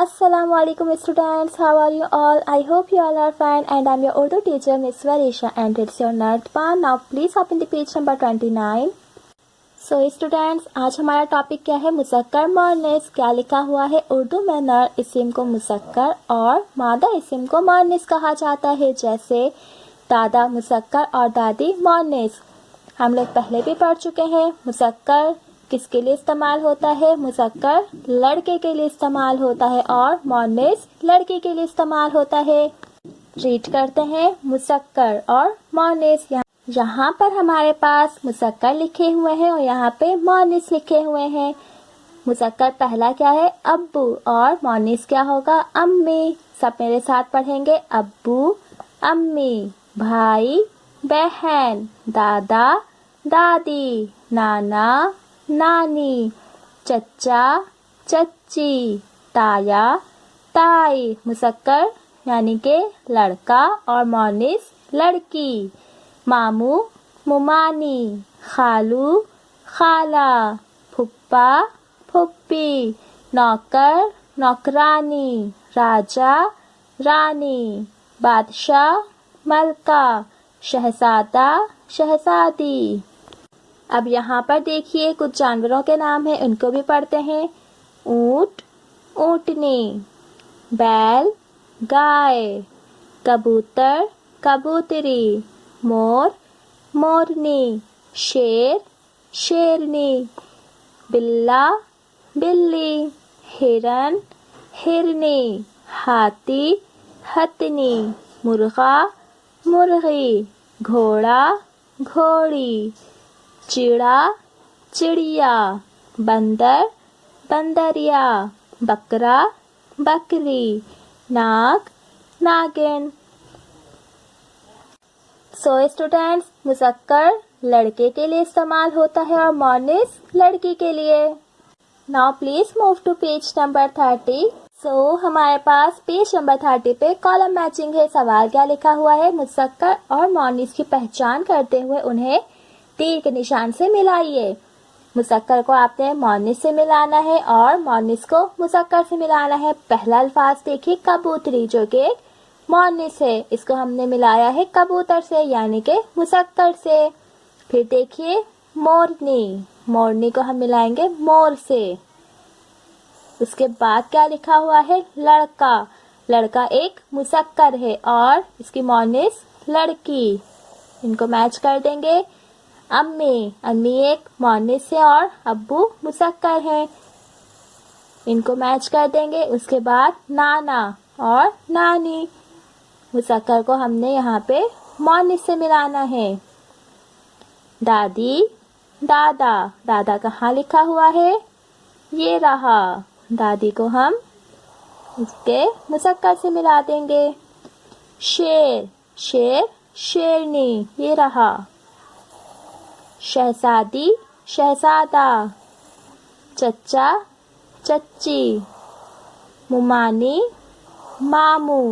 Assalamualaikum students, how are you all? I hope you all are fine and I'm your Urdu teacher Miss Varisha and it's your Nardpa. Now please open the page number 29. So students, आज हमारा topic क्या है? मुज़क्कर मुअन्निस। क्या लिखा हुआ है? उर्दू में नर इस्म को मुज़क्कर और मादा इस्म को मुअन्निस कहा जाता है, जैसे दादा मुज़क्कर और दादी मुअन्निस। हम लोग पहले भी पढ़ चुके हैं। मुज़क्कर किसके लिए इस्तेमाल होता है? मुज़क्कर लड़के के लिए इस्तेमाल होता है और मुअन्निस लड़की के लिए इस्तेमाल होता है। रीड करते हैं मुज़क्कर और मुअन्निस। यहाँ पर हमारे पास मुज़क्कर लिखे हुए हैं और यहाँ पे मुअन्निस लिखे हुए हैं। मुज़क्कर पहला क्या है? अब्बू और मुअन्निस क्या होगा? अम्मी। सब मेरे साथ पढ़ेंगे। अब्बू, अम्मी, भाई, बहन, दादा, दादी, नाना, नानी, चच्चा, चच्ची, ताया, ताई। मुज़क्कर यानी के लड़का और मुअन्निस लड़की। मामू, मुमानी, खालू, खाला, फुप्पा, फुप्पी, नौकर, नौकरानी, राजा, रानी, बादशाह, मलका, शहजादा, शहजादी। अब यहाँ पर देखिए कुछ जानवरों के नाम हैं, उनको भी पढ़ते हैं। ऊँट, ऊँटनी, बैल, गाय, कबूतर, कबूतरी, मोर, मोरनी, शेर, शेरनी, बिल्ला, बिल्ली, हिरन, हिरनी, हाथी, हथनी, मुर्गा, मुर्गी, घोड़ा, घोड़ी, चिड़ा, चिड़िया, बंदर, बंदरिया, बकरा, बकरी, नाग, नागिन। सो स्टूडेंट्स, मुज़क्कर लड़के के लिए इस्तेमाल होता है और मुअन्निस लड़की के लिए। Now please move to page number 30। So हमारे पास पेज नंबर 30 पे कॉलम मैचिंग है। सवाल क्या लिखा हुआ है? मुज़क्कर और मुअन्निस की पहचान करते हुए उन्हें तीर के निशान से मिलाइए। मुज़क्कर को आपने मुअन्निस से मिलाना है और मुअन्निस को मुज़क्कर से मिलाना है। पहला अल्फाज देखिए, कबूतरी, जो कि एक मुअन्निस है। इसको हमने मिलाया है कबूतर से यानी के मुज़क्कर से। फिर देखिए मोरनी, मोरनी को हम मिलाएंगे मोर से। उसके बाद क्या लिखा हुआ है? लड़का, लड़का एक मुज़क्कर है और इसकी मुअन्निस लड़की। इनको मैच कर देंगे। अम्मी, अम्मी एक मुअन्निस है और अब्बू मुज़क्कर है, इनको मैच कर देंगे। उसके बाद नाना और नानी, मुज़क्कर को हमने यहाँ पे मुअन्निस से मिलाना है। दादी, दादा, दादा कहाँ लिखा हुआ है? ये रहा। दादी को हम इसके मुज़क्कर से मिला देंगे। शेर, शेर, शेरनी, ये रहा। शहजादी, शहजादा, चच्चा, चच्ची, मुमानी, मामू,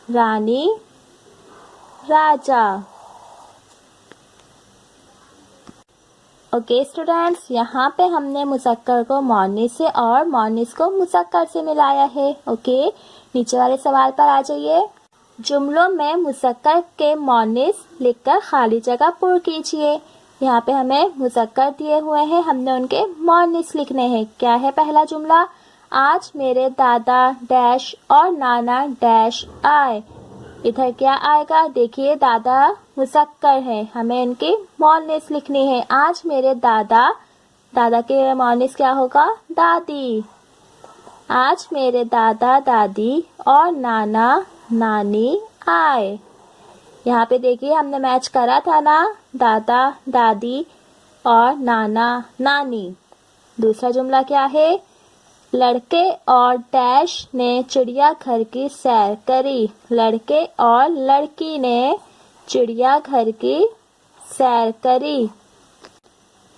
रानी, राजा। ओके स्टूडेंट्स, यहाँ पे हमने मुज़क्कर को मुअन्निस से और मुअन्निस को मुज़क्कर से मिलाया है। ओके, नीचे वाले सवाल पर आ जाइए। जुमलों में मुज़क्कर के मुअन्निस लिखकर खाली जगह पूर्ण कीजिए। यहाँ पे हमें मुज़क्कर दिए हुए हैं, हमने उनके मुअन्निस लिखने हैं। क्या है पहला जुमला? आज मेरे दादा डैश और नाना डैश आए। इधर क्या आएगा? देखिए दादा मुज़क्कर है, हमें इनकी मुअन्निस लिखनी है। आज मेरे दादा, दादा के मुअन्निस क्या होगा? दादी। आज मेरे दादा दादी और नाना नानी आए। यहाँ पे देखिए हमने मैच करा था ना, दादा दादी और नाना नानी। दूसरा जुमला क्या है? लड़के और डैश ने चिड़ियाघर की सैर करी। लड़के और लड़की ने चिड़ियाघर की सैर करी।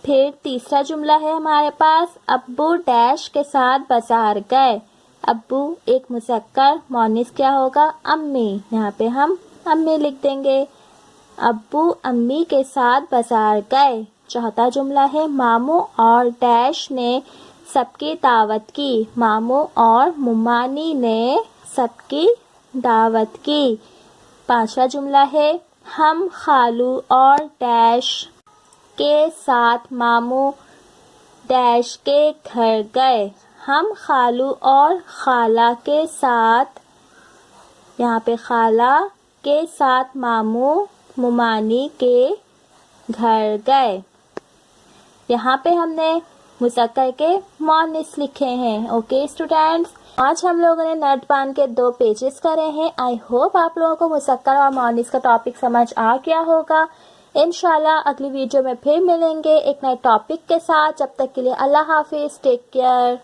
फिर तीसरा जुमला है हमारे पास, अब्बू डैश के साथ बाजार गए। अब्बू एक मुज़क्कर, मुअन्निस क्या होगा? अम्मी। यहाँ पे हम अम्मी लिख देंगे। अब्बू अम्मी के साथ बाजार गए। चौथा जुमला है, मामू और डैश ने सबकी दावत की। मामू और मुमानी ने सबकी दावत की। 5वां जुमला है, हम खालू और डैश के साथ मामू डैश के घर गए। हम खालू और खाला के साथ, यहाँ पे खाला के साथ मामू मुमानी के घर गए। यहाँ पे हमने मुज़क्कर के मोनिस लिखे हैं। ओके स्टूडेंट्स, आज हम लोगों ने नर्तबान के 2 पेजेस करे हैं। आई होप आप लोगों को मुज़क्कर और मोनिस का टॉपिक समझ आ गया होगा। इंशाल्लाह अगली वीडियो में फिर मिलेंगे एक नए टॉपिक के साथ। जब तक के लिए अल्लाह हाफिज़, टेक केयर।